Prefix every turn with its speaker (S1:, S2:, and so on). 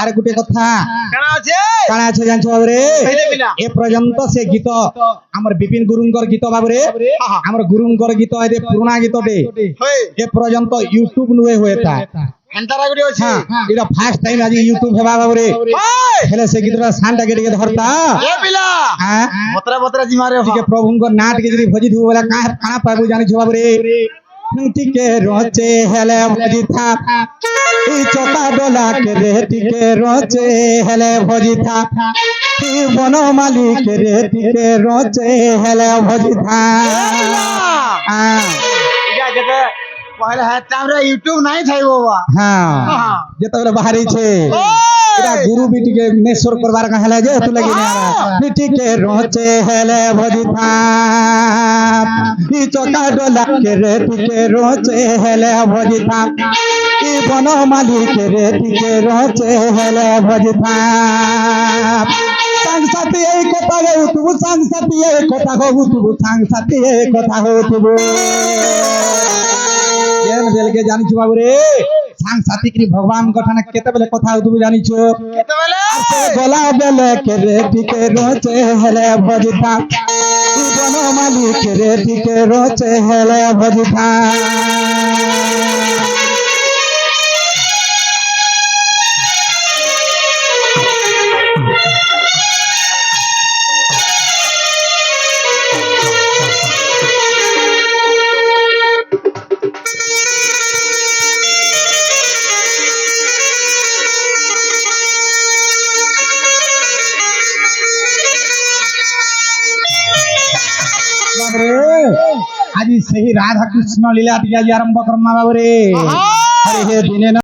S1: আর গোটে কথা কাଣା আছে জানছো বাবুরে এ পর্যন্ত সে গীত আমার বিপিন গুরুঙ্কর গীত বাবুরে আমার গুরুঙ্কর গীত এতে পুরোনা গীতটে এ পর্যন্ত ইউটিউব নুয়ে হয়ে তা এটা ফার্স্ট টাইম আজ ইউটিউব হেবা বাবুরে হেলে সে গীতটা সানটা কেটে ধরতা টিকে প্রভুঙ্কর না টিকে যদি ভজি দিব বলে কানা পাবো জানিছো বাবুরে টিকে রচে হেলে ভজি থা ই চকা ডোলা কে রে টিকে রচে হেলে ভজি থা ই বনমালী কে রে টিকে রচে হেলে ভজি থা
S2: पहले है तामरा यूट्यूब नहीं था वो
S1: हाँ যেতবেলে বাহারিছে এটা গুরু বিটিকে মেসর করবার কা হেলে যে তু লাগি না বিটিকে রচে হেলে ভজি থা ই চকা ডোলা কে রে টিকে রচে হেলে ভজি থা ই বনমালী কে রে টিকে রচে হেলে ভজি থা সাংসাতি এই কথা গো তুবু সাংসাতি এই কথা গো তুবু সাংসাতি এই কথা গো তুবু কেন বেলকে জানিছো বাবুরে সাংসাতিক রি ভগবান কথানে কেতে বেলে কথা তুবু জানিছো
S2: केते बेले
S1: গলা বেলে কে রে টিকে রচে হেলে ভজিতা বনমালী কে রে টিকে রচে হেলে ভজিতা आज सही राधा कृष्ण लीला टी आज आरंभ करमा बाबू रे अरे हे दिने